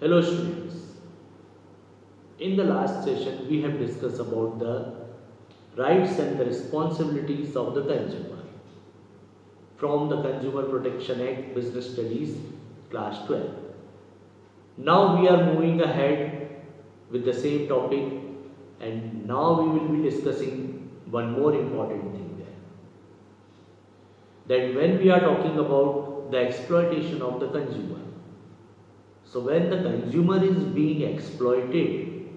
Hello students. In the last session we have discussed about the rights and the responsibilities of the consumer from the Consumer Protection Act Business Studies class 12. Now we are moving ahead with the same topic, and now we will be discussing one more important thing there. That when we are talking about the exploitation of the consumer, so when the consumer is being exploited,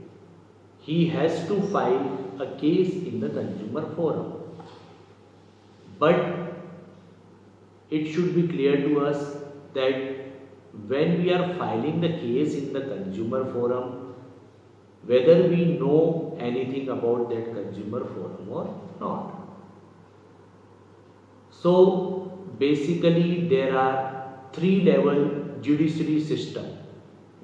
he has to file a case in the consumer forum. But it should be clear to us that when we are filing the case in the consumer forum, whether we know anything about that consumer forum or not. So basically there are three-level judiciary system.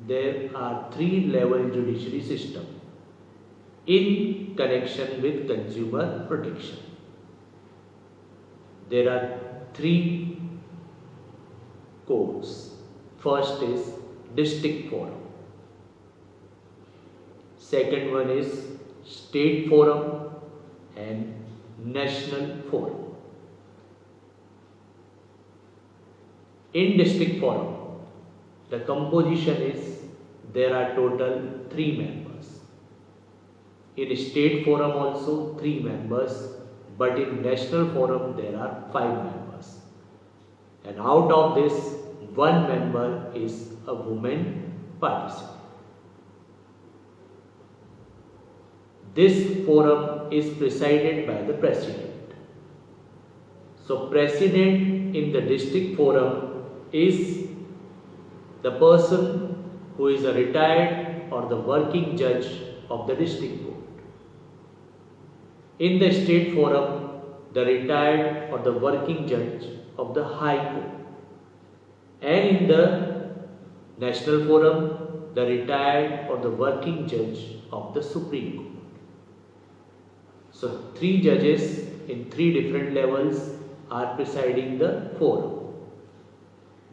There are three-level judiciary system in connection with consumer protection. There are three courts. First is district forum. Second one is state forum and national forum. In district forum, the composition is there are total 3 members. In state forum also 3 members, but in national forum there are 5 members. And out of this, 1 member is a woman participant. This forum is presided by the president. So president in the district forum is the person who is a retired or the working judge of the district court. In the state forum, the retired or the working judge of the high court. And in the national forum, the retired or the working judge of the Supreme Court. So 3 judges in 3 different levels are presiding the forum.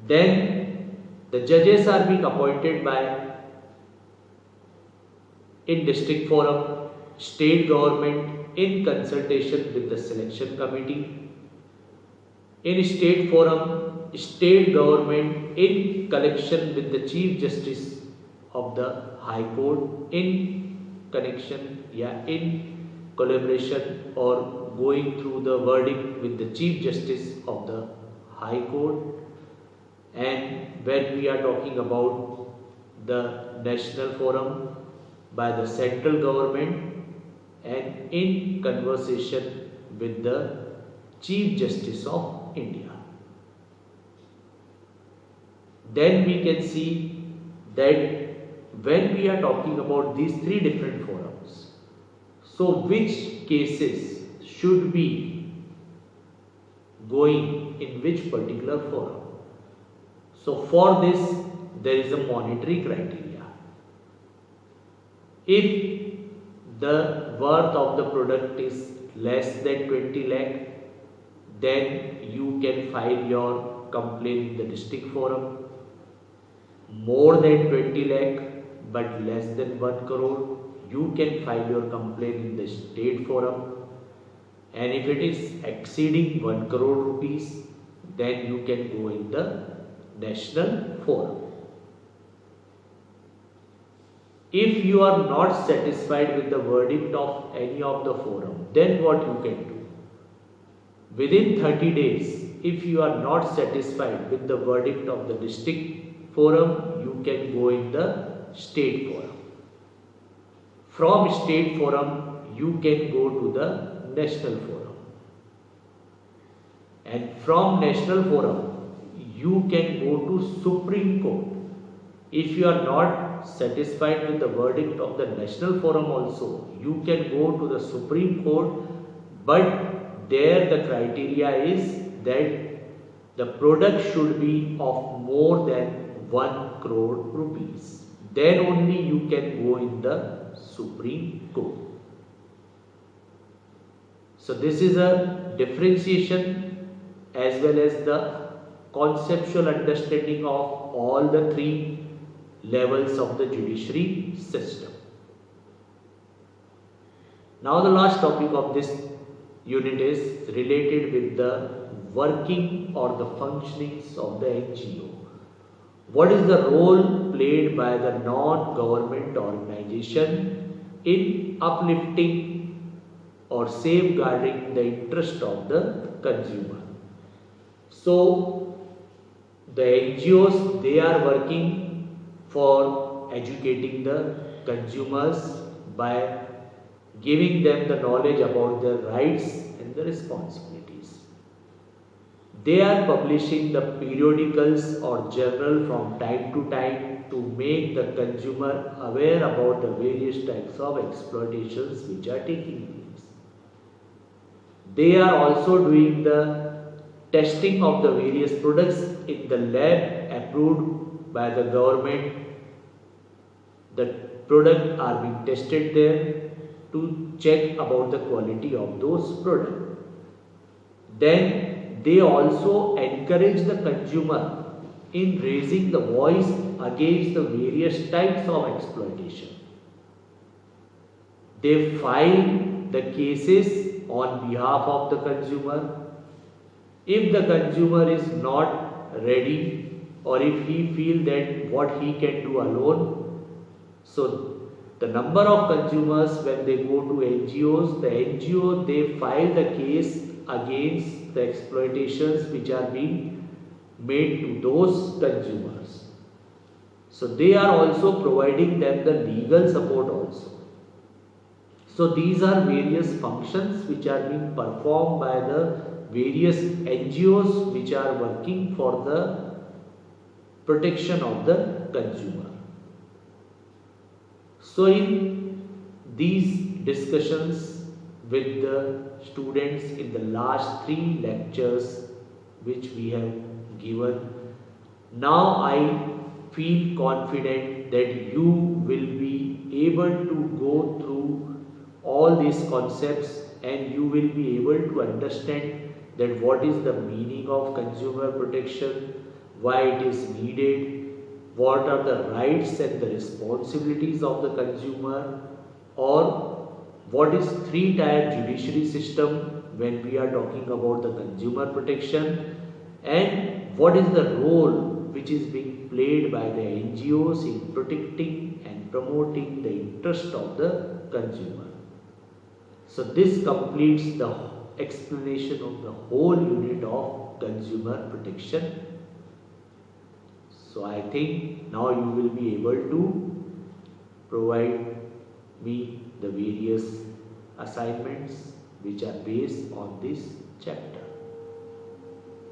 Then the judges are being appointed by, in district forum, state government in consultation with the selection committee. In state forum, state government in connection with the chief justice of the high court, in collaboration or going through the verdict with the chief justice of the high court. And when we are talking about the national forum, by the central government and in conversation with the Chief Justice of India. Then we can see that when we are talking about these 3 different forums, so which cases should be going in which particular forum? So for this, there is a monetary criteria. If the worth of the product is less than 20 lakh, then you can file your complaint in the district forum. More than 20 lakh but less than 1 crore, you can file your complaint in the state forum. And if it is exceeding 1 crore rupees, then you can go in the national forum. If you are not satisfied with the verdict of any of the forum, then what you can do? Within 30 days, if you are not satisfied with the verdict of the district forum, you can go in the state forum. From state forum, you can go to the national forum. And from national forum, you can go to Supreme Court. If you are not satisfied with the verdict of the national forum also, you can go to the Supreme Court, but there the criteria is that the product should be of more than 1 crore rupees. Then only you can go in the Supreme Court. So this is a differentiation as well as the conceptual understanding of all the 3 levels of the judiciary system. Now the last topic of this unit is related with the working or the functionings of the NGO. What is the role played by the non-government organization in uplifting or safeguarding the interest of the consumer? So the NGOs, they are working for educating the consumers by giving them the knowledge about their rights and the responsibilities. They are publishing the periodicals or journal from time to time to make the consumer aware about the various types of exploitations which are taking place. They are also doing the testing of the various products in the lab approved by the government. The products are being tested there to check about the quality of those products. Then they also encourage the consumer in raising the voice against the various types of exploitation. They file the cases on behalf of the consumer. If the consumer is not ready or if he feels that what he can do alone, so the number of consumers when they go to NGOs, the NGO they file the case against the exploitations which are being made to those consumers. So they are also providing them the legal support also. So these are various functions which are being performed by the various NGOs which are working for the protection of the consumer. So in these discussions with the students in the last 3 lectures which we have given, now I feel confident that you will be able to go through all these concepts and you will be able to understand that what is the meaning of consumer protection, why it is needed, what are the rights and the responsibilities of the consumer, or what is 3-tier judiciary system when we are talking about the consumer protection, and what is the role which is being played by the NGOs in protecting and promoting the interest of the consumer. So this completes the explanation of the whole unit of consumer protection. So I think now you will be able to provide me the various assignments which are based on this chapter.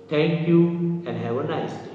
Thank you and have a nice day.